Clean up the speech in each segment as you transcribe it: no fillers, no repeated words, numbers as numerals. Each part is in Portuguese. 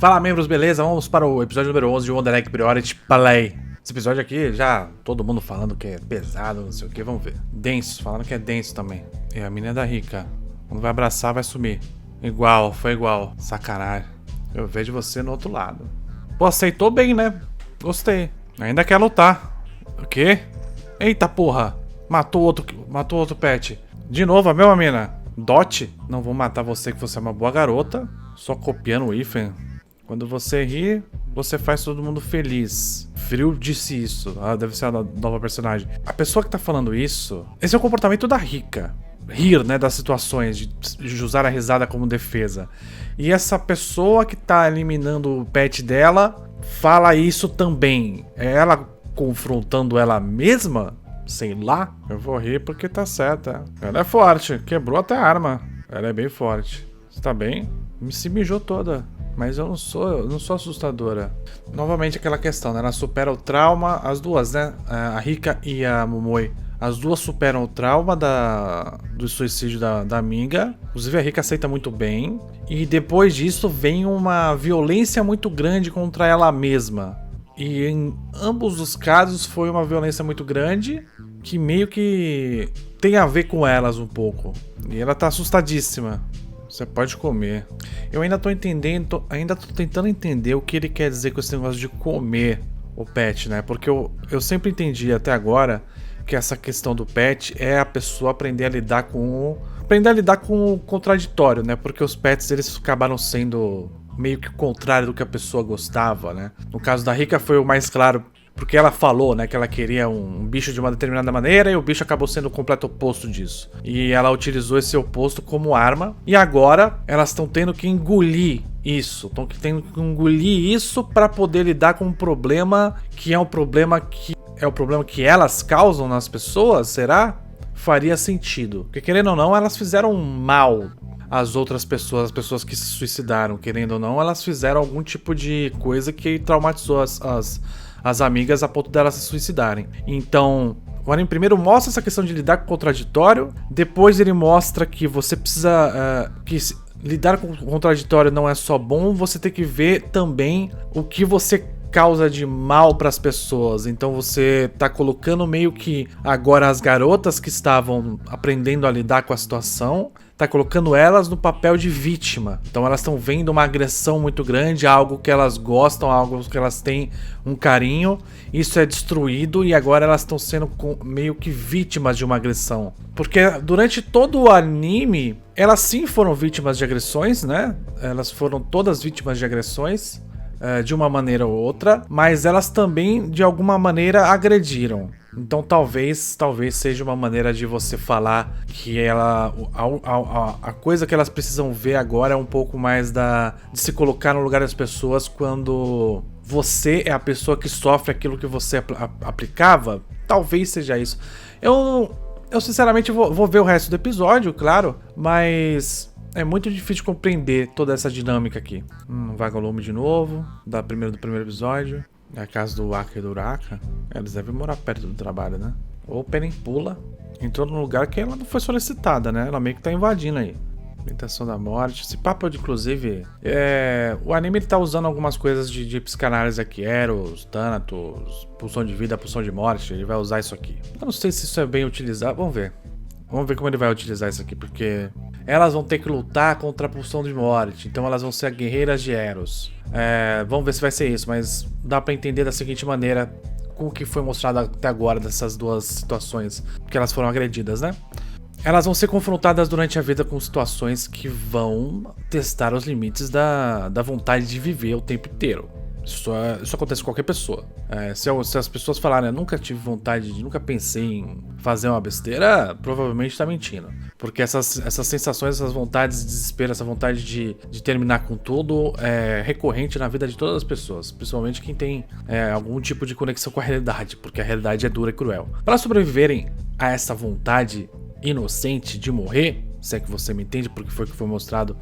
Fala, membros, beleza? Vamos para o episódio número 11 de Wonder Egg Priority Play. Esse episódio aqui, já todo mundo falando que é pesado, não sei o que, vamos ver. Denso, falando que é denso também. E a menina da rica, quando vai abraçar, vai sumir. Igual, foi igual. Sacanagem. Eu vejo você no outro lado. Pô, aceitou bem, né? Gostei. Ainda quer lutar. O quê? Eita porra. Matou outro pet. De novo, a mesma mina. Dot? Não vou matar você que você é uma boa garota. Só copiando o hífen. Quando você ri, você faz todo mundo feliz. Frio disse isso. Ah, deve ser a nova personagem. A pessoa que tá falando isso... Esse é o comportamento da rica. Rir, né, das situações, de usar a risada como defesa. E essa pessoa que tá eliminando o pet dela fala isso também. É ela confrontando ela mesma? Sei lá. Eu vou rir porque tá certa. Ela é forte. Quebrou até a arma. Ela é bem forte. Você tá bem? Se mijou toda. Mas eu não sou assustadora. Novamente aquela questão, né? Ela supera o trauma, as duas, né? A Rika e a Momoi. As duas superam o trauma do suicídio da amiga. Inclusive a Rika aceita muito bem. E depois disso vem uma violência muito grande contra ela mesma. E em ambos os casos foi uma violência muito grande que meio que tem a ver com elas um pouco. E ela tá assustadíssima. Você pode comer. Eu ainda tô entendendo, ainda tô tentando entender o que ele quer dizer com esse negócio de comer o pet, né? Porque eu sempre entendi até agora que essa questão do pet é a pessoa aprender a lidar com o contraditório, né? Porque os pets, eles acabaram sendo meio que o contrário do que a pessoa gostava, né? No caso da Rika foi o mais claro, porque ela falou, né, que ela queria um bicho de uma determinada maneira e o bicho acabou sendo o completo oposto disso. E ela utilizou esse oposto como arma. E agora elas estão tendo que engolir isso. Estão tendo que engolir isso para poder lidar com um problema que é um problema que elas causam nas pessoas, será? Faria sentido. Porque querendo ou não, elas fizeram mal às outras pessoas, as pessoas que se suicidaram, querendo ou não, elas fizeram algum tipo de coisa que traumatizou as amigas a ponto delas se suicidarem. Então, o anime primeiro mostra essa questão de lidar com o contraditório, depois ele mostra que você precisa... lidar com o contraditório não é só bom, você tem que ver também o que você causa de mal para as pessoas. Então você tá colocando meio que agora as garotas que estavam aprendendo a lidar com a situação, tá colocando elas no papel de vítima. Então elas estão vendo uma agressão muito grande, algo que elas gostam, algo que elas têm um carinho. Isso é destruído e agora elas estão sendo meio que vítimas de uma agressão. Porque durante todo o anime, elas sim foram vítimas de agressões, né? Elas foram todas vítimas de agressões, de uma maneira ou outra, mas elas também de alguma maneira agrediram. Então talvez seja uma maneira de você falar que a coisa que elas precisam ver agora é um pouco mais de se colocar no lugar das pessoas quando você é a pessoa que sofre aquilo que você aplicava. Talvez seja isso. Eu sinceramente vou ver o resto do episódio, claro, mas é muito difícil de compreender toda essa dinâmica aqui. Vagalume de novo, do primeiro episódio. É a casa do Aka e do Uraka. Eles devem morar perto do trabalho, né? Ou Peren pula. Entrou num lugar que ela não foi solicitada, né? Ela meio que tá invadindo aí. Tentação da morte. Esse papo, inclusive... O anime ele tá usando algumas coisas de psicanálise aqui. Eros, Thanatos, pulsão de vida, pulsão de morte. Ele vai usar isso aqui. Eu não sei se isso é bem utilizado. Vamos ver. Vamos ver como ele vai utilizar isso aqui, porque elas vão ter que lutar contra a pulsão de morte, então elas vão ser guerreiras de Eros. Vamos ver se vai ser isso, mas dá pra entender da seguinte maneira com o que foi mostrado até agora dessas duas situações que elas foram agredidas, né? Elas vão ser confrontadas durante a vida com situações que vão testar os limites da vontade de viver o tempo inteiro. Isso acontece com qualquer pessoa. Se as pessoas falarem, eu nunca tive vontade, nunca pensei em fazer uma besteira, provavelmente tá mentindo. Porque essas sensações, essas vontades de desespero, essa vontade de terminar com tudo é recorrente na vida de todas as pessoas. Principalmente quem tem algum tipo de conexão com a realidade, porque a realidade é dura e cruel. Para sobreviverem a essa vontade inocente de morrer, se é que você me entende, porque foi o que foi mostrado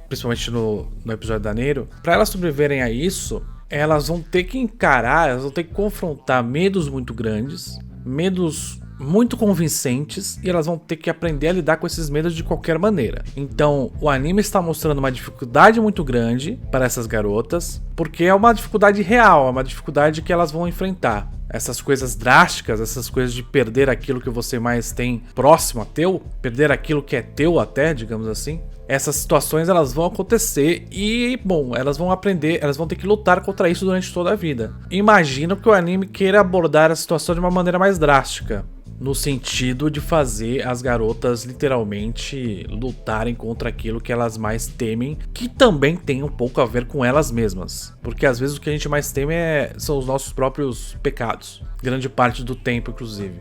principalmente no episódio da Nero, para elas sobreviverem a isso, elas vão ter que encarar, elas vão ter que confrontar medos muito grandes, medos muito convincentes e elas vão ter que aprender a lidar com esses medos de qualquer maneira. Então, o anime está mostrando uma dificuldade muito grande para essas garotas, porque é uma dificuldade real, é uma dificuldade que elas vão enfrentar. Essas coisas drásticas, essas coisas de perder aquilo que você mais tem próximo a teu, perder aquilo que é teu até, digamos assim. Essas situações elas vão acontecer e, bom, elas vão aprender, elas vão ter que lutar contra isso durante toda a vida. Imagino que o anime queira abordar a situação de uma maneira mais drástica, no sentido de fazer as garotas literalmente lutarem contra aquilo que elas mais temem, que também tem um pouco a ver com elas mesmas. Porque às vezes o que a gente mais teme são os nossos próprios pecados. Grande parte do tempo, inclusive.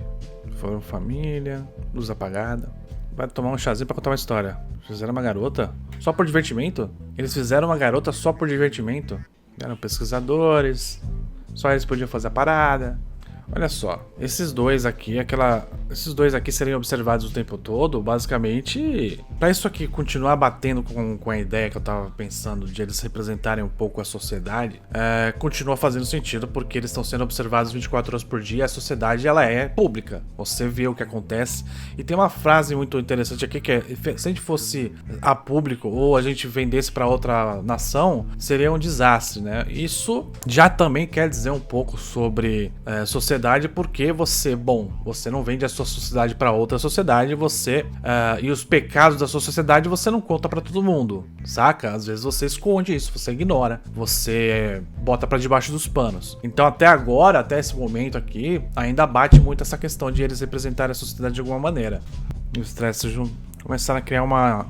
Foram família, luz apagada. Vai tomar um chazinho pra contar uma história. Fizeram uma garota só por divertimento? Eles fizeram uma garota só por divertimento? Eram pesquisadores, só eles podiam fazer a parada. Olha só, esses dois aqui seriam observados o tempo todo, basicamente, pra isso aqui continuar batendo com a ideia que eu tava pensando de eles representarem um pouco a sociedade, continua fazendo sentido, porque eles estão sendo observados 24 horas por dia, e a sociedade, ela é pública, você vê o que acontece, e tem uma frase muito interessante aqui, que é, se a gente fosse a público, ou a gente vendesse pra outra nação, seria um desastre, né? Isso já também quer dizer um pouco sobre sociedade, porque você não vende a sua sociedade para outra sociedade, e os pecados da sua sociedade você não conta para todo mundo, saca? Às vezes você esconde isso, você ignora, você bota para debaixo dos panos. Então até agora, até esse momento aqui, ainda bate muito essa questão de eles representarem a sociedade de alguma maneira. E os Stress começaram a criar uma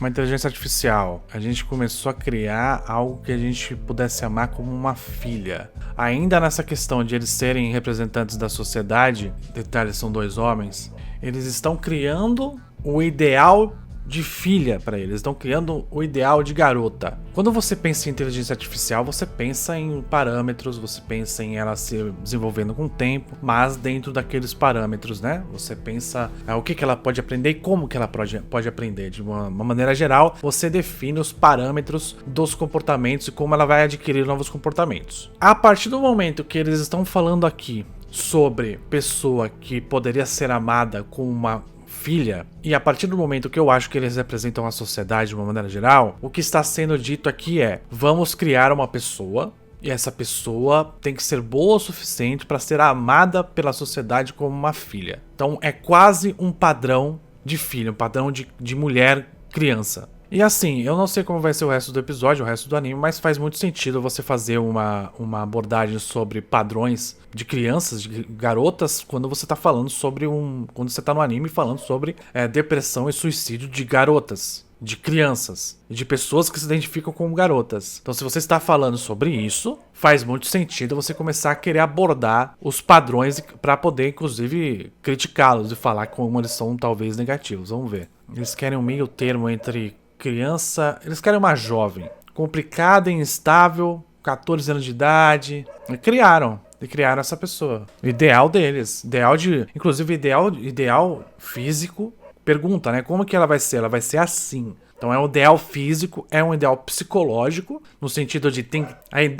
inteligência artificial. A gente começou a criar algo que a gente pudesse amar como uma filha. Ainda nessa questão de eles serem representantes da sociedade, detalhe, são dois homens, eles estão criando o ideal de filha para eles, estão criando o ideal de garota. Quando você pensa em inteligência artificial, você pensa em parâmetros, você pensa em ela se desenvolvendo com o tempo, mas dentro daqueles parâmetros, né? Você pensa o que ela pode aprender e como que ela pode aprender. De uma maneira geral, você define os parâmetros dos comportamentos e como ela vai adquirir novos comportamentos. A partir do momento que eles estão falando aqui sobre pessoa que poderia ser amada com uma filha, e a partir do momento que eu acho que eles representam a sociedade de uma maneira geral, o que está sendo dito aqui é: vamos criar uma pessoa, e essa pessoa tem que ser boa o suficiente para ser amada pela sociedade como uma filha. Então é quase um padrão de filha, um padrão de mulher criança. E assim, eu não sei como vai ser o resto do episódio, o resto do anime, mas faz muito sentido você fazer uma abordagem sobre padrões de crianças, de garotas, quando você tá falando sobre quando você tá no anime falando sobre depressão e suicídio de garotas, de crianças, de pessoas que se identificam como garotas. Então, se você está falando sobre isso, faz muito sentido você começar a querer abordar os padrões para poder, inclusive, criticá-los e falar como eles são talvez negativos. Vamos ver. Eles querem um meio termo entre criança, eles querem uma jovem, complicada e instável, 14 anos de idade, e criaram essa pessoa. O ideal deles, inclusive ideal físico, pergunta, né, como que ela vai ser? Ela vai ser assim. Então é um ideal físico, é um ideal psicológico, no sentido de tem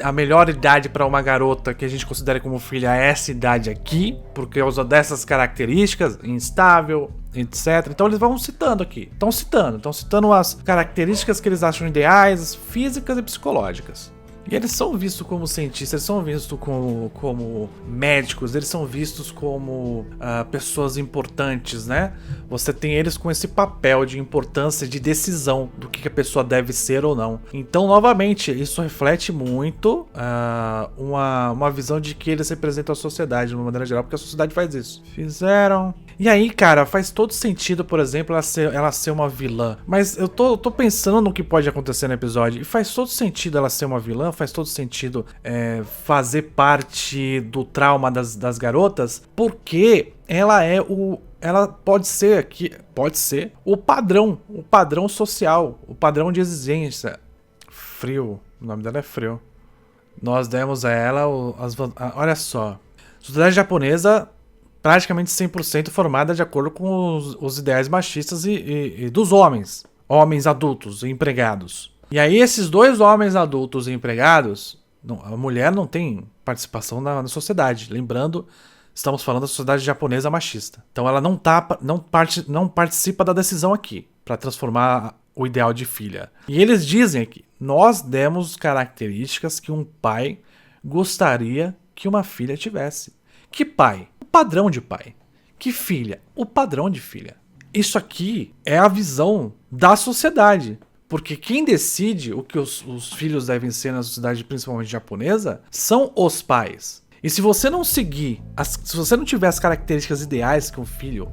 a melhor idade para uma garota que a gente considera como filha é essa idade aqui, porque usa dessas características, instável, etc. Então eles vão citando aqui. Estão citando as características que eles acham ideais, físicas e psicológicas. E eles são vistos como cientistas, eles são vistos como médicos, eles são vistos como pessoas importantes, né? Você tem eles com esse papel de importância, de decisão do que a pessoa deve ser ou não. Então, novamente, isso reflete muito uma visão de que eles representam a sociedade de uma maneira geral, porque a sociedade faz isso. Fizeram. E aí, cara, faz todo sentido, por exemplo, ela ser uma vilã. Mas eu tô pensando no que pode acontecer no episódio. E faz todo sentido ela ser uma vilã, faz todo sentido fazer parte do trauma das garotas, porque ela pode ser o padrão social, o padrão de exigência. Frio, o nome dela é Frio. Nós demos a ela olha só, sociedade japonesa praticamente 100% formada de acordo com os ideais machistas e dos homens adultos e empregados. E aí esses dois homens adultos e empregados, a mulher não tem participação na sociedade. Lembrando Estamos falando da sociedade japonesa machista. Então ela não participa da decisão aqui para transformar o ideal de filha. E eles dizem aqui: nós demos características que um pai gostaria que uma filha tivesse. Que pai? O padrão de pai. Que filha? O padrão de filha. Isso aqui é a visão da sociedade. Porque quem decide o que os filhos devem ser na sociedade, principalmente japonesa, são os pais. E se você não seguir, se você não tiver as características ideais que um filho,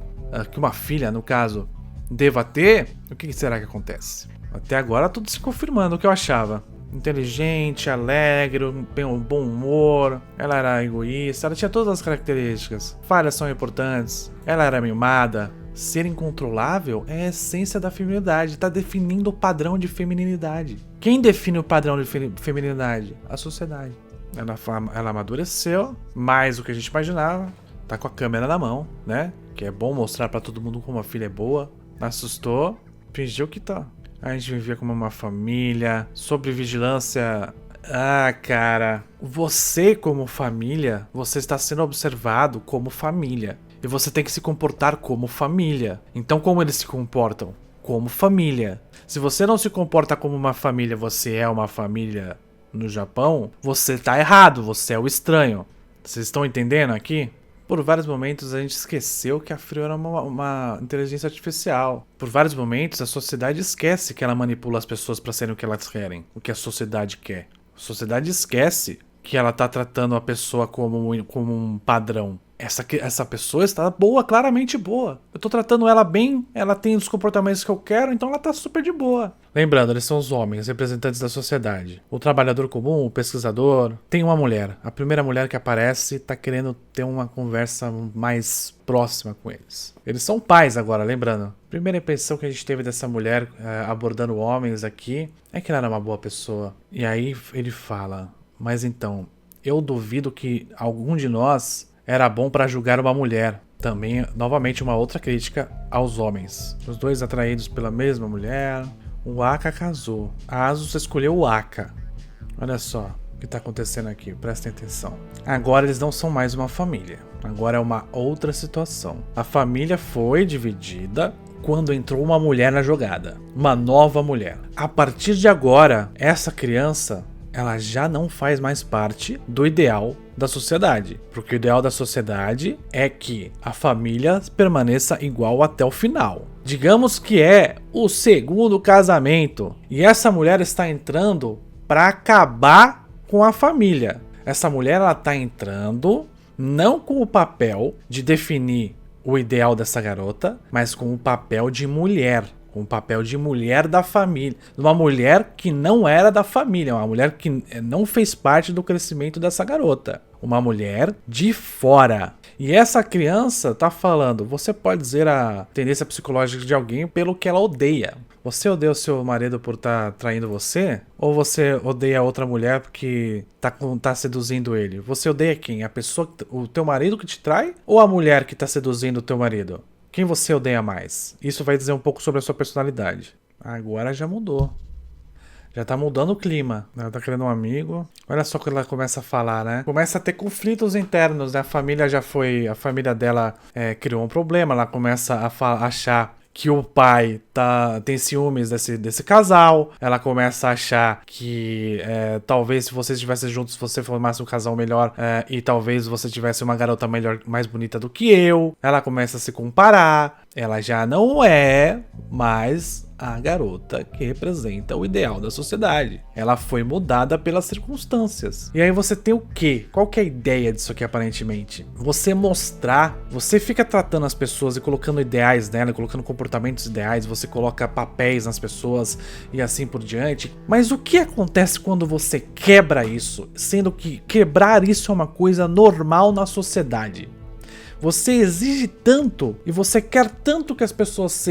que uma filha, no caso, deva ter, o que será que acontece? Até agora tudo se confirmando o que eu achava. Inteligente, alegre, um bom humor, ela era egoísta, ela tinha todas as características. Falhas são importantes, ela era mimada. Ser incontrolável é a essência da feminilidade, está definindo o padrão de feminilidade. Quem define o padrão de feminilidade? A sociedade. Ela amadureceu mais do que a gente imaginava, tá com a câmera na mão, né? Que é bom mostrar pra todo mundo como a filha é boa. Assustou, fingiu que tá. A gente vivia como uma família, sobre vigilância. Ah, cara, você como família, você está sendo observado como família. E você tem que se comportar como família. Então como eles se comportam? Como família. Se você não se comporta como uma família, você é uma família no Japão, você tá errado, você é o estranho. Vocês estão entendendo aqui? Por vários momentos a gente esqueceu que a Frio era uma inteligência artificial. Por vários momentos a sociedade esquece que ela manipula as pessoas para serem o que elas querem, o que a sociedade quer. A sociedade esquece que ela tá tratando a pessoa como um padrão. Essa pessoa está boa, claramente boa. Eu tô tratando ela bem, ela tem os comportamentos que eu quero, então ela tá super de boa. Lembrando, eles são os homens, representantes da sociedade. O trabalhador comum, o pesquisador, tem uma mulher. A primeira mulher que aparece tá querendo ter uma conversa mais próxima com eles. Eles são pais agora, lembrando. A primeira impressão que a gente teve dessa mulher abordando homens aqui é que ela era uma boa pessoa. E aí ele fala: mas então, eu duvido que algum de nós era bom para julgar uma mulher. Também, novamente, uma outra crítica aos homens. Os dois atraídos pela mesma mulher. O Aka casou. A Asusa escolheu o Aka. Olha só o que tá acontecendo aqui, prestem atenção. Agora eles não são mais uma família. Agora é uma outra situação. A família foi dividida quando entrou uma mulher na jogada. Uma nova mulher. A partir de agora, essa criança, ela já não faz mais parte do ideal da sociedade. Porque o ideal da sociedade é que a família permaneça igual até o final. Digamos que é o segundo casamento. E essa mulher está entrando para acabar com a família. Essa mulher, ela está entrando não com o papel de definir o ideal dessa garota, mas com o papel de mulher. Com o papel de mulher da família. Uma mulher que não era da família. Uma mulher que não fez parte do crescimento dessa garota. Uma mulher de fora. E essa criança tá falando: você pode dizer a tendência psicológica de alguém pelo que ela odeia. Você odeia o seu marido por estar traindo você? Ou você odeia outra mulher porque tá seduzindo ele? Você odeia quem? A pessoa, o teu marido que te trai? Ou a mulher que tá seduzindo o teu marido? Quem você odeia mais? Isso vai dizer um pouco sobre a sua personalidade. Agora já mudou. Já tá mudando o clima. Ela tá querendo um amigo. Olha só quando ela começa a falar, né? Começa a ter conflitos internos, né? A família dela criou um problema. Ela começa a achar que o pai tem ciúmes desse casal. Ela começa a achar que talvez se vocês estivessem juntos, você formasse um casal melhor e talvez você tivesse uma garota melhor, mais bonita do que eu. Ela começa a se comparar. Ela já não é mais a garota que representa o ideal da sociedade. Ela foi mudada pelas circunstâncias. E aí você tem o quê? Qual que é a ideia disso aqui aparentemente? Você mostrar, você fica tratando as pessoas e colocando ideais nela, colocando comportamentos ideais, você coloca papéis nas pessoas e assim por diante. Mas o que acontece quando você quebra isso? Sendo que quebrar isso é uma coisa normal na sociedade. Você exige tanto e você quer tanto que as pessoas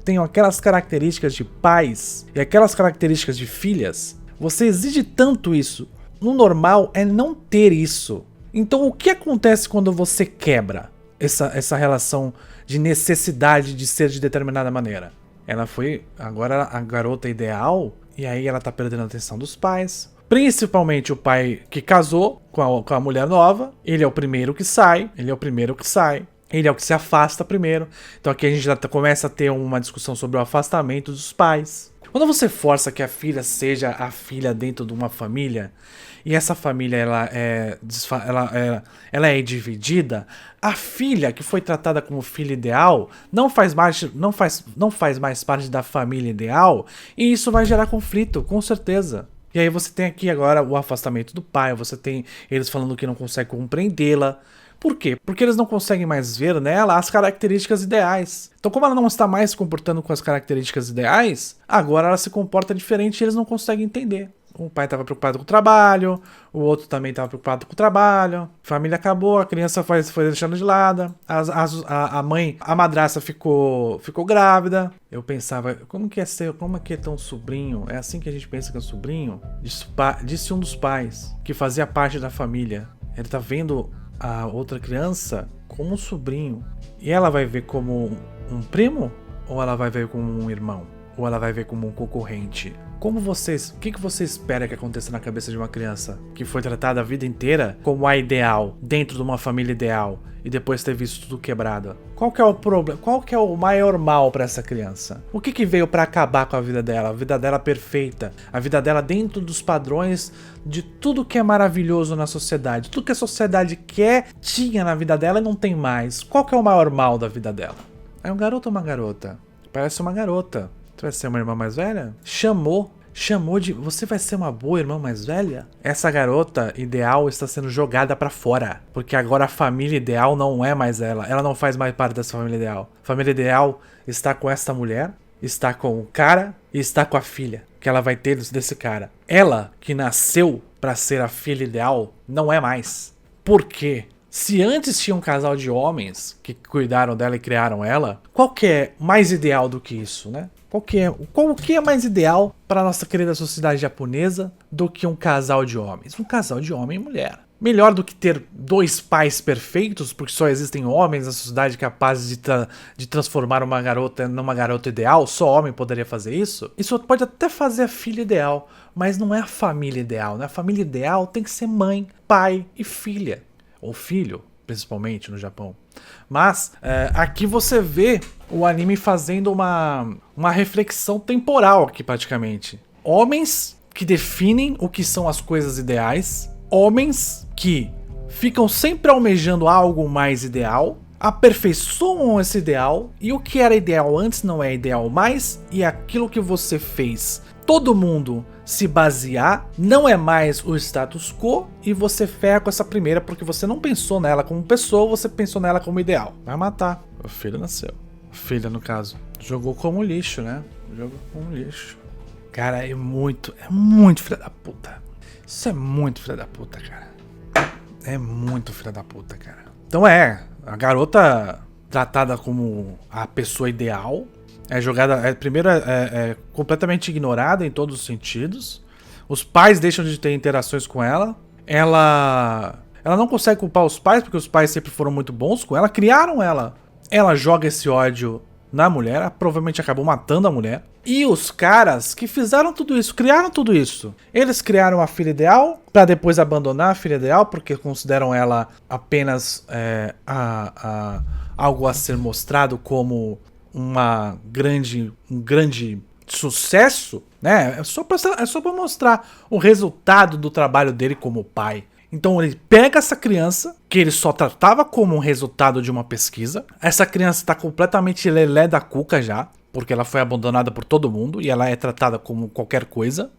tenham aquelas características de pais e aquelas características de filhas. Você exige tanto isso. No normal é não ter isso. Então o que acontece quando você quebra essa relação de necessidade de ser de determinada maneira? Ela foi agora a garota ideal e aí ela tá perdendo a atenção dos pais. Principalmente o pai que casou com a mulher nova. Ele é o primeiro que sai. Ele é o que se afasta primeiro. Então aqui a gente já começa a ter uma discussão sobre o afastamento dos pais. Quando você força que a filha seja a filha dentro de uma família, e essa família ela é dividida, a filha que foi tratada como filha ideal não faz mais parte da família ideal, e isso vai gerar conflito, com certeza. E aí você tem aqui agora o afastamento do pai, você tem eles falando que não conseguem compreendê-la. Por quê? Porque eles não conseguem mais ver nela as características ideais. Então, como ela não está mais se comportando com as características ideais, agora ela se comporta diferente e eles não conseguem entender. O pai estava preocupado com o trabalho, o outro também estava preocupado com o trabalho, a família acabou, a criança foi deixando de lado, a mãe, a madrasta ficou grávida. Eu pensava, como é que é ter um sobrinho? É assim que a gente pensa que é um sobrinho? Disse um dos pais, que fazia parte da família. Ele tá vendo a outra criança como um sobrinho. E ela vai ver como um primo? Ou ela vai ver como um irmão? Ou ela vai ver como um concorrente? O que você espera que aconteça na cabeça de uma criança que foi tratada a vida inteira como a ideal, dentro de uma família ideal, e depois ter visto tudo quebrado? Qual que é o problema? Qual que é o maior mal para essa criança? O que veio para acabar com a vida dela? A vida dela perfeita, a vida dela dentro dos padrões de tudo que é maravilhoso na sociedade, tudo que a sociedade tinha na vida dela e não tem mais. Qual que é o maior mal da vida dela? É um garoto ou uma garota? Parece uma garota. Você vai ser uma irmã mais velha? Chamou de você vai ser uma boa irmã mais velha? Essa garota ideal está sendo jogada pra fora, porque agora a família ideal não é mais ela não faz mais parte dessa família ideal. A família ideal está com essa mulher, está com o cara e está com a filha que ela vai ter desse cara. Ela que nasceu pra ser a filha ideal não é mais. Por quê? Se antes tinha um casal de homens que cuidaram dela e criaram ela, qual que é mais ideal do que isso, né? Qual que é mais ideal para nossa querida sociedade japonesa do que um casal de homens? Um casal de homem e mulher. Melhor do que ter dois pais perfeitos, porque só existem homens na sociedade capazes de transformar uma garota numa garota ideal? Só homem poderia fazer isso? Isso pode até fazer a filha ideal, mas não é a família ideal, né? A família ideal tem que ser mãe, pai e filha. Ou filho, principalmente no Japão. Mas aqui você vê o anime fazendo uma reflexão temporal aqui praticamente. Homens que definem o que são as coisas ideais, homens que ficam sempre almejando algo mais ideal, aperfeiçoam esse ideal, e o que era ideal antes não é ideal mais, e aquilo que você fez todo mundo se basear não é mais o status quo, e você ferra com essa primeira porque você não pensou nela como pessoa, você pensou nela como ideal. Vai matar. O filho nasceu. A filha, no caso. Jogou como lixo, né? Jogou como lixo. Cara, é muito filha da puta. Isso é muito filha da puta, cara. É muito filha da puta, cara. Então a garota tratada como a pessoa ideal, é jogada, primeiro é completamente ignorada em todos os sentidos. Os pais deixam de ter interações com ela. Ela não consegue culpar os pais, porque os pais sempre foram muito bons com ela, criaram ela. Ela joga esse ódio na mulher, ela provavelmente acabou matando a mulher. E os caras que fizeram tudo isso, criaram tudo isso, eles criaram a filha ideal pra depois abandonar a filha ideal, porque consideram ela apenas algo a ser mostrado como um grande sucesso, né? É só pra mostrar o resultado do trabalho dele como pai. Então ele pega essa criança, que ele só tratava como um resultado de uma pesquisa. Essa criança tá completamente lelé da cuca já, porque ela foi abandonada por todo mundo e ela é tratada como qualquer coisa.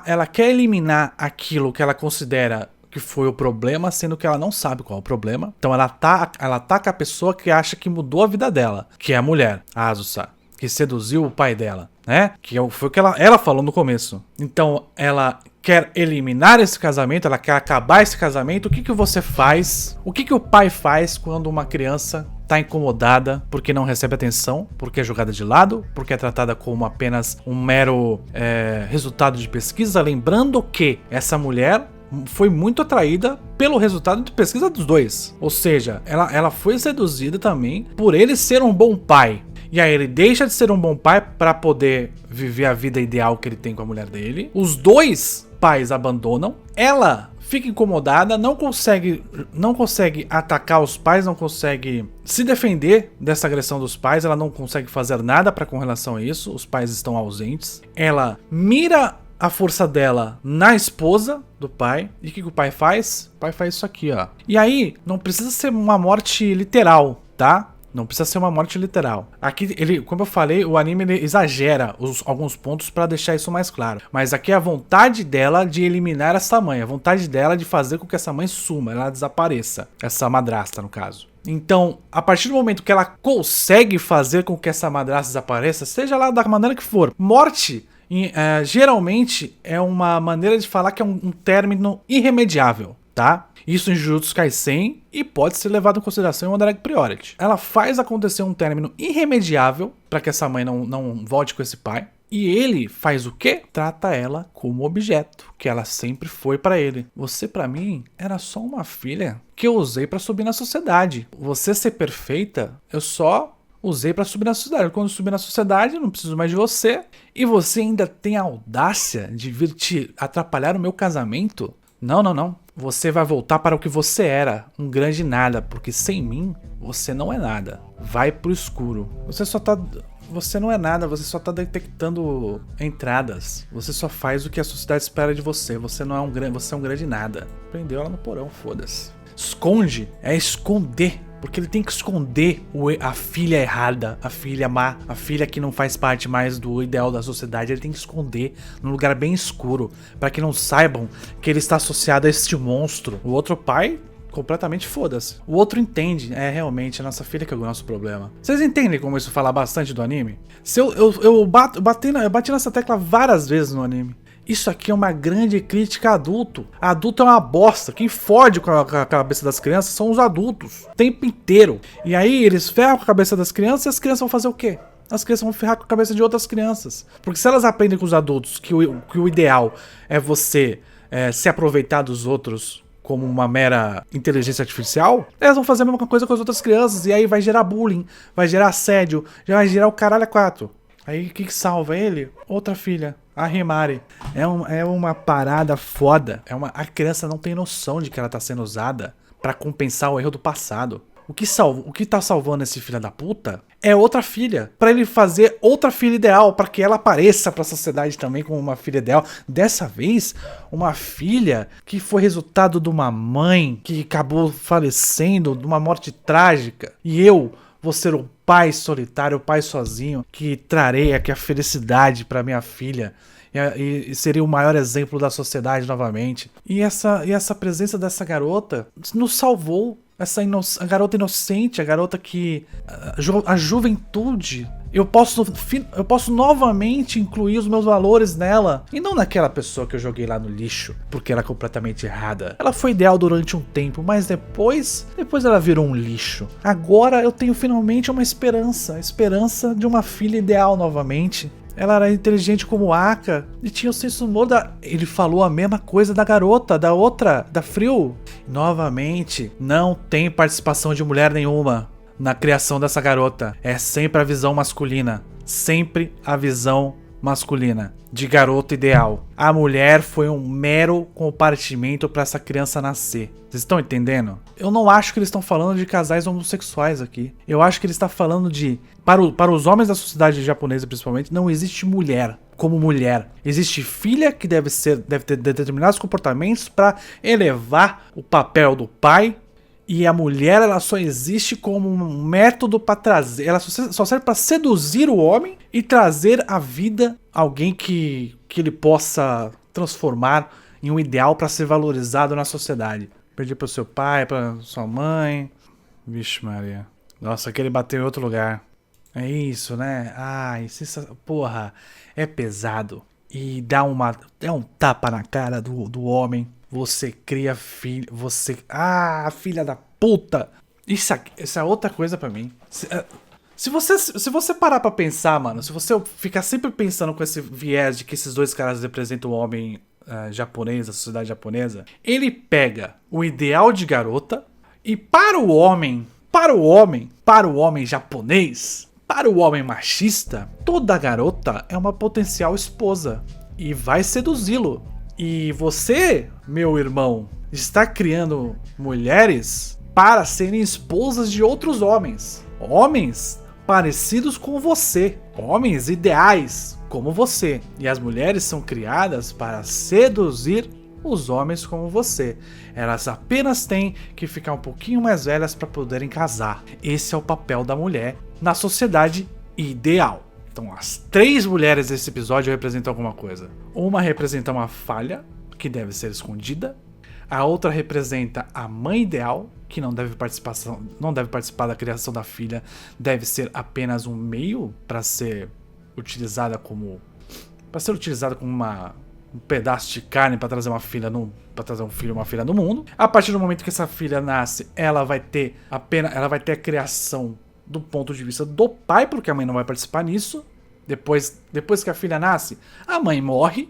Ela quer eliminar aquilo que ela considera que foi o problema, sendo que ela não sabe qual é o problema. Então ela ataca a pessoa que acha que mudou a vida dela, que é a mulher, a Azusa, que seduziu o pai dela, né? Que foi o que ela falou no começo. Então ela quer eliminar esse casamento, ela quer acabar esse casamento. O que você faz? O que o pai faz quando uma criança tá incomodada porque não recebe atenção, porque é jogada de lado, porque é tratada como apenas um mero resultado de pesquisa? Lembrando que essa mulher foi muito atraída pelo resultado de pesquisa dos dois. Ou seja, ela foi seduzida também por ele ser um bom pai. E aí ele deixa de ser um bom pai pra poder viver a vida ideal que ele tem com a mulher dele. Os dois pais abandonam. Ela fica incomodada, não consegue atacar os pais, não consegue se defender dessa agressão dos pais, ela não consegue fazer nada com relação a isso, os pais estão ausentes. Ela mira a força dela na esposa do pai. E o que o pai faz? O pai faz isso aqui, ó. E aí, não precisa ser uma morte literal, tá? Não precisa ser uma morte literal. Aqui, como eu falei, o anime ele exagera alguns pontos pra deixar isso mais claro. Mas aqui é a vontade dela de eliminar essa mãe. A vontade dela de fazer com que essa mãe suma, ela desapareça. Essa madrasta, no caso. Então, a partir do momento que ela consegue fazer com que essa madrasta desapareça, seja lá da maneira que for, morte geralmente é uma maneira de falar que é um término irremediável, tá? Isso em Jujutsu Kaisen e pode ser levado em consideração em One Direct Priority. Ela faz acontecer um término irremediável para que essa mãe não volte com esse pai. E ele faz o quê? Trata ela como objeto, que ela sempre foi para ele. Você para mim era só uma filha que eu usei para subir na sociedade. Você ser perfeita, eu só usei pra subir na sociedade. Quando eu subir na sociedade, eu não preciso mais de você. E você ainda tem a audácia de vir te atrapalhar o meu casamento? Não, não, não. Você vai voltar para o que você era, um grande nada, porque sem mim, você não é nada. Vai pro escuro. Você não é nada, você só tá detectando entradas. Você só faz o que a sociedade espera de você. Você não é você é um grande nada. Prendeu ela no porão, foda-se. Esconde, é esconder. Porque ele tem que esconder a filha errada, a filha má, a filha que não faz parte mais do ideal da sociedade. Ele tem que esconder num lugar bem escuro, para que não saibam que ele está associado a este monstro. O outro pai, completamente foda-se. O outro entende, realmente, a nossa filha que é o nosso problema. Vocês entendem como isso fala bastante do anime? Eu bati nessa tecla várias vezes no anime. Isso aqui é uma grande crítica a adulto. Adulto é uma bosta. Quem fode com a cabeça das crianças são os adultos. O tempo inteiro. E aí eles ferram com a cabeça das crianças e as crianças vão fazer o quê? As crianças vão ferrar com a cabeça de outras crianças. Porque se elas aprendem com os adultos que o ideal é você se aproveitar dos outros como uma mera inteligência artificial, elas vão fazer a mesma coisa com as outras crianças. E aí vai gerar bullying, vai gerar assédio, já vai gerar o caralho a quatro. Aí o que salva ele? Outra filha. A Himari. É uma parada foda. A criança não tem noção de que ela tá sendo usada pra compensar o erro do passado. O que tá salvando esse filho da puta é outra filha. Pra ele fazer outra filha ideal. Pra que ela apareça pra sociedade também como uma filha ideal. Dessa vez, uma filha que foi resultado de uma mãe que acabou falecendo, de uma morte trágica. E eu vou ser o pai solitário, o pai sozinho, que trarei aqui a felicidade para minha filha. E seria o maior exemplo da sociedade novamente. E essa presença dessa garota nos salvou. A garota inocente, a garota que... A juventude. Eu posso novamente incluir os meus valores nela. E não naquela pessoa que eu joguei lá no lixo. Porque ela é completamente errada. Ela foi ideal durante um tempo, mas depois ela virou um lixo. Agora eu tenho finalmente uma esperança. A esperança de uma filha ideal novamente. Ela era inteligente como Aka e tinha o senso humor Ele falou a mesma coisa da garota, da outra, da Frill. Novamente, não tem participação de mulher nenhuma na criação dessa garota. É sempre a visão masculina. Sempre a visão masculina de garota ideal. A mulher foi um mero compartimento para essa criança nascer. Vocês estão entendendo? Eu não acho que eles estão falando de casais homossexuais aqui. Eu acho que eles estão falando de... Para os homens da sociedade japonesa, principalmente, não existe mulher como mulher. Existe filha que deve ter determinados comportamentos para elevar o papel do pai. E a mulher, ela só existe como um método para trazer... Ela só serve para seduzir o homem e trazer à vida alguém que ele possa transformar em um ideal para ser valorizado na sociedade. Perdi para o seu pai, para sua mãe. Vixe Maria. Nossa, aquele bateu em outro lugar. É isso, né? Ai, porra, é pesado. E dá um tapa na cara do homem. Você cria filho. Filha da puta! Isso é outra coisa pra mim. Se você parar pra pensar, mano, se você ficar sempre pensando com esse viés de que esses dois caras representam o homem japonês, a sociedade japonesa, ele pega o ideal de garota e para o homem japonês, Para o homem machista, toda garota é uma potencial esposa e vai seduzi-lo. E você, meu irmão, está criando mulheres para serem esposas de outros homens. Homens parecidos com você. Homens ideais como você. E as mulheres são criadas para seduzir os homens como você. Elas apenas têm que ficar um pouquinho mais velhas para poderem casar. Esse é o papel da mulher na sociedade ideal. Então as 3 mulheres desse episódio representam alguma coisa. Uma representa uma falha que deve ser escondida. A outra representa a mãe ideal, que não deve participar da criação da filha, deve ser apenas um meio para ser utilizada como um pedaço de carne para trazer um filho e uma filha no mundo. A partir do momento que essa filha nasce, ela vai ter a criação do ponto de vista do pai, porque a mãe não vai participar nisso. Depois que a filha nasce, a mãe morre,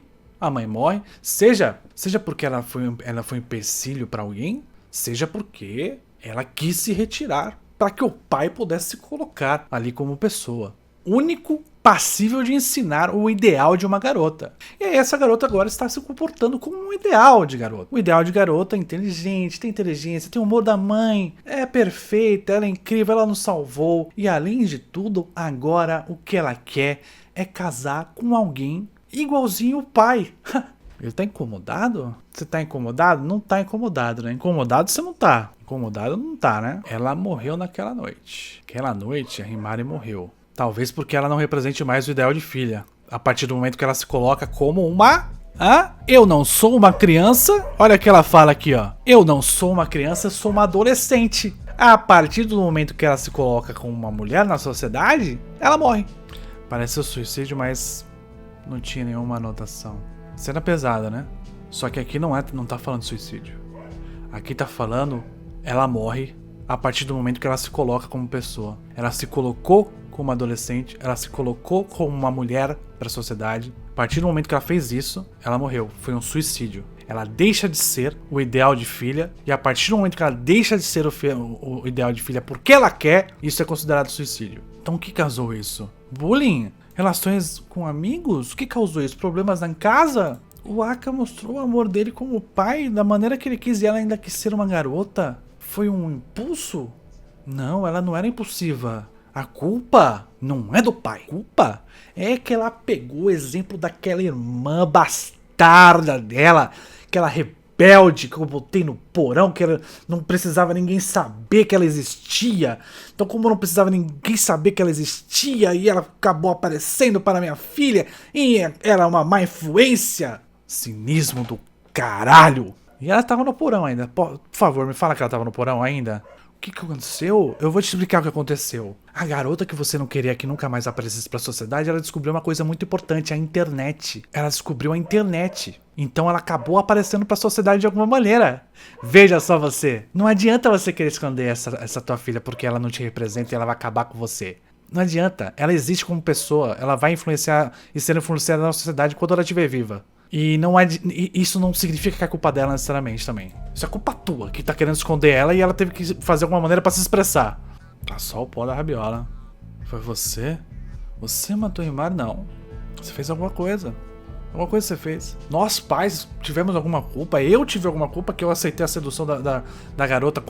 seja porque ela foi um empecilho para alguém, seja porque ela quis se retirar para que o pai pudesse se colocar ali como pessoa. Único passível de ensinar o ideal de uma garota. E aí essa garota agora está se comportando como um ideal de garota. O ideal de garota é inteligente, tem inteligência, tem o humor da mãe, é perfeita, ela é incrível, ela nos salvou. E além de tudo, agora o que ela quer é casar com alguém igualzinho o pai. Ele tá incomodado? Você tá incomodado? Não tá incomodado, né? Incomodado você não tá. Incomodado não tá, né? Ela morreu naquela noite. Aquela noite a Himari morreu. Talvez porque ela não represente mais o ideal de filha. A partir do momento que ela se coloca como uma... Eu não sou uma criança. Olha o que ela fala aqui, ó. Eu não sou uma criança, eu sou uma adolescente. A partir do momento que ela se coloca como uma mulher na sociedade, ela morre. Parece um suicídio, mas não tinha nenhuma anotação. Cena pesada, né? Só que aqui não tá falando de suicídio. Aqui tá falando, ela morre a partir do momento que ela se coloca como pessoa. Ela se colocou como adolescente, ela se colocou como uma mulher para a sociedade. A partir do momento que ela fez isso, ela morreu. Foi um suicídio. Ela deixa de ser o ideal de filha, e a partir do momento que ela deixa de ser o ideal de filha porque ela quer, isso é considerado suicídio. Então o que causou isso? Bullying? Relações com amigos? O que causou isso? Problemas na casa? O Aka mostrou o amor dele como pai da maneira que ele quis e ela ainda quis ser uma garota? Foi um impulso? Não, ela não era impulsiva. A culpa não é do pai. A culpa é que ela pegou o exemplo daquela irmã bastarda dela, aquela rebelde que eu botei no porão, que ela não precisava ninguém saber que ela existia. Então, como não precisava ninguém saber que ela existia e ela acabou aparecendo para minha filha e era uma má influência. Cinismo do caralho. E ela tava no porão ainda. Por favor, me fala que ela tava no porão ainda. O que aconteceu? Eu vou te explicar o que aconteceu. A garota que você não queria que nunca mais aparecesse pra sociedade, ela descobriu uma coisa muito importante, a internet. Ela descobriu a internet. Então ela acabou aparecendo pra sociedade de alguma maneira. Veja só você. Não adianta você querer esconder essa tua filha porque ela não te representa e ela vai acabar com você. Não adianta. Ela existe como pessoa. Ela vai influenciar e ser influenciada na sociedade quando ela estiver viva. E isso não significa que é culpa dela necessariamente também. Isso é culpa tua, que tá querendo esconder ela e ela teve que fazer alguma maneira pra se expressar. Tá só o pó da rabiola. Foi você? Você matou a Himari? Não. Você fez alguma coisa. Alguma coisa você fez. Nós pais tivemos alguma culpa. Eu tive alguma culpa que eu aceitei a sedução da garota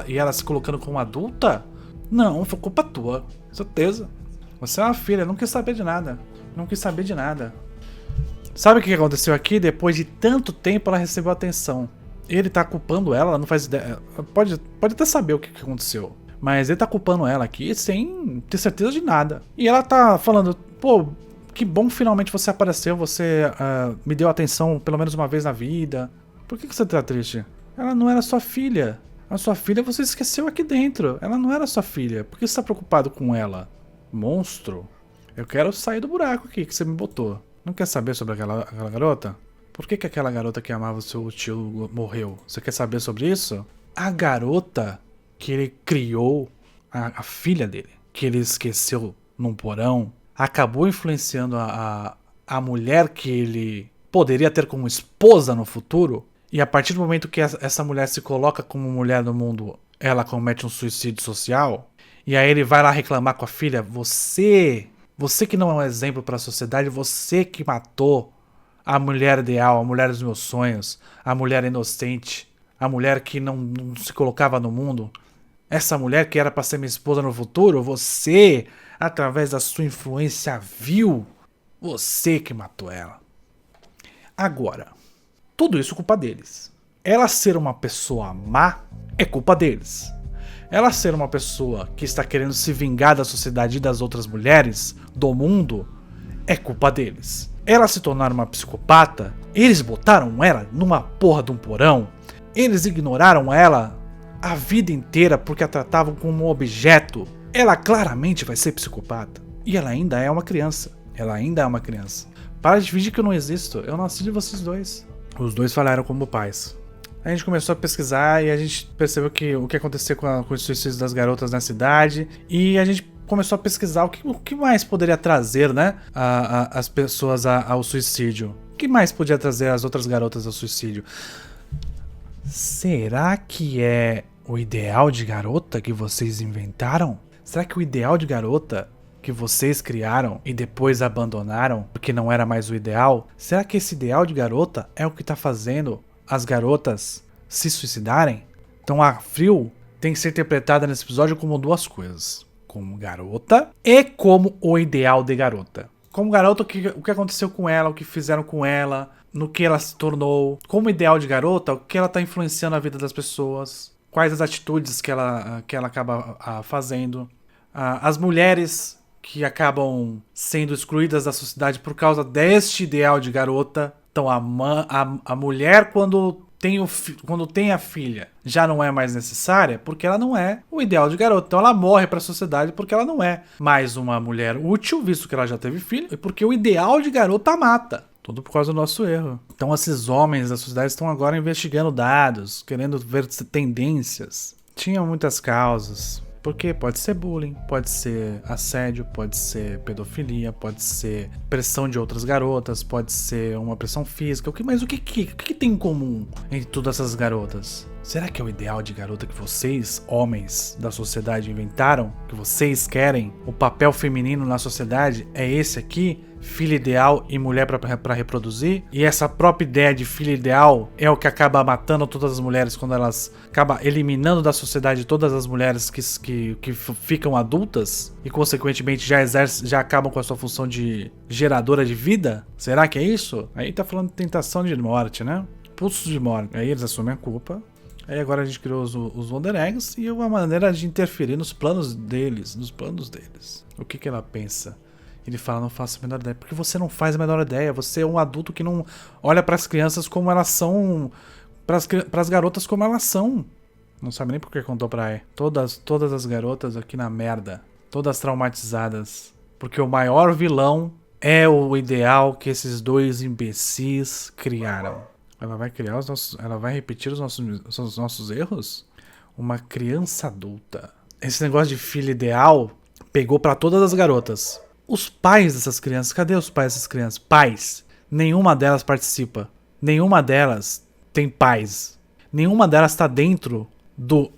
e ela se colocando como adulta? Não, foi culpa tua. Certeza. Você é uma filha, não quis saber de nada. Não quis saber de nada. Sabe o que aconteceu aqui? Depois de tanto tempo ela recebeu atenção. Ele tá culpando ela não faz ideia. Pode até saber o que aconteceu. Mas ele tá culpando ela aqui sem ter certeza de nada. E ela tá falando, pô, que bom que finalmente você apareceu, você me deu atenção pelo menos uma vez na vida. Por que você tá triste? Ela não era sua filha. A sua filha você esqueceu aqui dentro. Ela não era sua filha. Por que você tá preocupado com ela? Monstro. Eu quero sair do buraco aqui que você me botou. Não quer saber sobre aquela garota? Por que aquela garota que amava o seu tio morreu? Você quer saber sobre isso? A garota que ele criou, a filha dele, que ele esqueceu num porão, acabou influenciando a mulher que ele poderia ter como esposa no futuro. E a partir do momento que essa mulher se coloca como mulher no mundo, ela comete um suicídio social. E aí ele vai lá reclamar com a filha, você que não é um exemplo para a sociedade, você que matou a mulher ideal, a mulher dos meus sonhos, a mulher inocente, a mulher que não se colocava no mundo, essa mulher que era para ser minha esposa no futuro, você, através da sua influência vil, você que matou ela. Agora, tudo isso é culpa deles. Ela ser uma pessoa má é culpa deles. Ela ser uma pessoa que está querendo se vingar da sociedade e das outras mulheres, do mundo, é culpa deles. Ela se tornar uma psicopata, eles botaram ela numa porra de um porão, eles ignoraram ela a vida inteira porque a tratavam como um objeto. Ela claramente vai ser psicopata. E ela ainda é uma criança. Ela ainda é uma criança. Para de fingir que eu não existo. Eu nasci de vocês dois. Os dois falaram como pais. A gente começou a pesquisar e a gente percebeu que o que aconteceu com os suicídios das garotas na cidade. E a gente começou a pesquisar o que mais poderia trazer, né, as pessoas ao suicídio. O que mais podia trazer as outras garotas ao suicídio? Será que é o ideal de garota que vocês inventaram? Será que o ideal de garota que vocês criaram e depois abandonaram porque não era mais o ideal? Será que esse ideal de garota é o que está fazendo as garotas se suicidarem? Então a Frio tem que ser interpretada nesse episódio como duas coisas. Como garota e como o ideal de garota. Como garota, o que aconteceu com ela, o que fizeram com ela, no que ela se tornou. Como ideal de garota, o que ela está influenciando a vida das pessoas. Quais as atitudes que ela acaba fazendo. As mulheres que acabam sendo excluídas da sociedade por causa deste ideal de garota. Então a mulher quando tem a filha já não é mais necessária porque ela não é o ideal de garota. Então ela morre para a sociedade porque ela não é mais uma mulher útil, visto que ela já teve filho, e porque o ideal de garota mata. Tudo por causa do nosso erro. Então esses homens da sociedade estão agora investigando dados, querendo ver tendências. Tinham muitas causas. Porque pode ser bullying, pode ser assédio, pode ser pedofilia, pode ser pressão de outras garotas, pode ser uma pressão física. Mas o que tem em comum entre todas essas garotas? Será que é o ideal de garota que vocês, homens da sociedade, inventaram? Que vocês querem? O papel feminino na sociedade é esse aqui? Filha ideal e mulher para reproduzir? E essa própria ideia de filha ideal é o que acaba matando todas as mulheres quando elas acaba eliminando da sociedade todas as mulheres que ficam adultas e consequentemente já acabam com a sua função de geradora de vida? Será que é isso? Aí tá falando de tentação de morte, né? Pulsos de morte. Aí eles assumem a culpa. Aí agora a gente criou os Wonder Eggs e uma maneira de interferir nos planos deles. O que ela pensa? Ele fala, não faço a menor ideia. Porque você não faz a menor ideia. Você é um adulto que não olha para as crianças como elas são. Para as garotas como elas são. Não sabe nem por que contou pra aí. Todas as garotas aqui na merda. Todas traumatizadas. Porque o maior vilão é o ideal que esses dois imbecis criaram. Ela vai criar ela vai repetir os nossos erros? Uma criança adulta. Esse negócio de filho ideal pegou pra todas as garotas. Os pais dessas crianças, cadê os pais dessas crianças? Pais. Nenhuma delas participa. Nenhuma delas tem pais. Nenhuma delas tá dentro do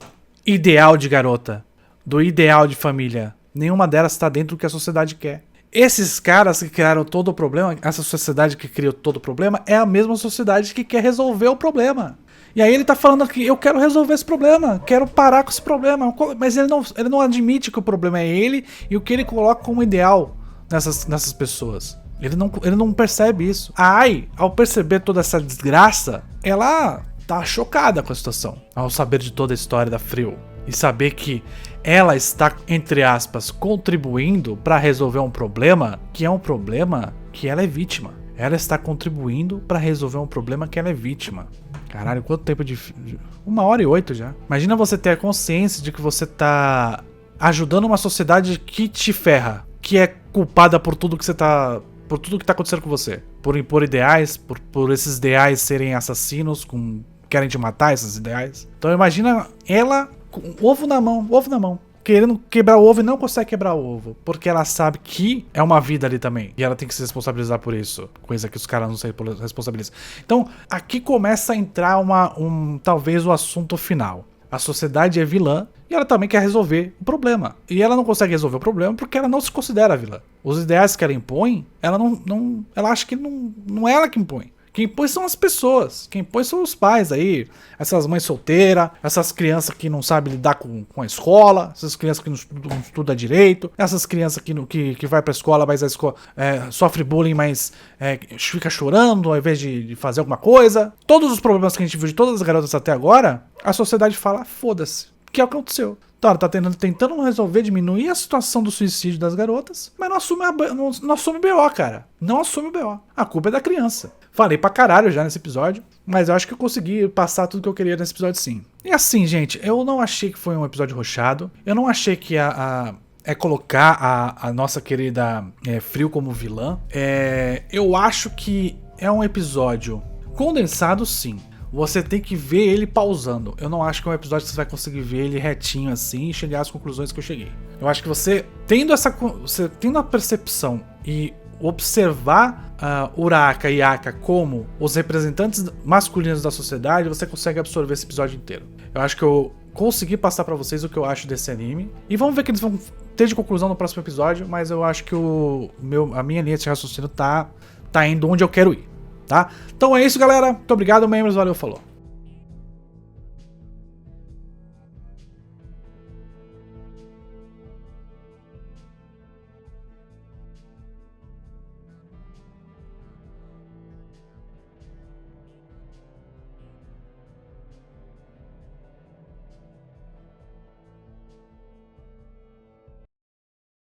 ideal de garota. Do ideal de família. Nenhuma delas tá dentro do que a sociedade quer. Esses caras que criaram todo o problema, essa sociedade que criou todo o problema, é a mesma sociedade que quer resolver o problema. E aí ele tá falando que eu quero resolver esse problema, quero parar com esse problema. Mas ele não admite que o problema é ele e o que ele coloca como ideal nessas pessoas. Ele não percebe isso. A Ai, ao perceber toda essa desgraça, ela tá chocada com a situação. Ao saber de toda a história da Frio. E saber que ela está, entre aspas, contribuindo para resolver um problema que é um problema que ela é vítima. Ela está contribuindo para resolver um problema que ela é vítima. Caralho, quanto tempo de... 1h08 já. Imagina você ter a consciência de que você tá ajudando uma sociedade que te ferra. Que é culpada por tudo que você tá... Por tudo que tá acontecendo com você. Por impor ideais, por esses ideais serem assassinos, querem te matar, esses ideais. Então imagina ela com ovo na mão. Querendo quebrar o ovo e não consegue quebrar o ovo. Porque ela sabe que é uma vida ali também. E ela tem que se responsabilizar por isso. Coisa que os caras não se responsabilizam. Então, aqui começa a entrar talvez o assunto final. A sociedade é vilã e ela também quer resolver o problema. E ela não consegue resolver o problema porque ela não se considera vilã. Os ideais que ela impõe, ela acha que não é ela que impõe. Quem impõe são as pessoas, quem impõe são os pais aí, essas mães solteiras, essas crianças que não sabem lidar com a escola, essas crianças que não estudam direito, essas crianças que vai pra escola, mas a escola sofre bullying, mas fica chorando ao invés de fazer alguma coisa. Todos os problemas que a gente viu de todas as garotas até agora, a sociedade fala, foda-se, que é o que aconteceu. Então, ela tá tentando resolver, diminuir a situação do suicídio das garotas, mas não assume o BO, cara. Não assume o BO. A culpa é da criança. Falei pra caralho já nesse episódio, mas eu acho que eu consegui passar tudo que eu queria nesse episódio sim. E assim, gente, eu não achei que foi um episódio rushado. Eu não achei que colocar a nossa querida Frio como vilã. Eu acho que é um episódio condensado, sim. Você tem que ver ele pausando. Eu não acho que é um episódio que você vai conseguir ver ele retinho assim e chegar às conclusões que eu cheguei. Eu acho que você tendo a percepção e observar Uraraka e Aka como os representantes masculinos da sociedade, você consegue absorver esse episódio inteiro. Eu acho que eu consegui passar pra vocês o que eu acho desse anime. E vamos ver o que eles vão ter de conclusão no próximo episódio, mas eu acho que a minha linha de raciocínio tá indo onde eu quero ir. Tá? Então é isso, galera. Muito obrigado, membros. Valeu, falou.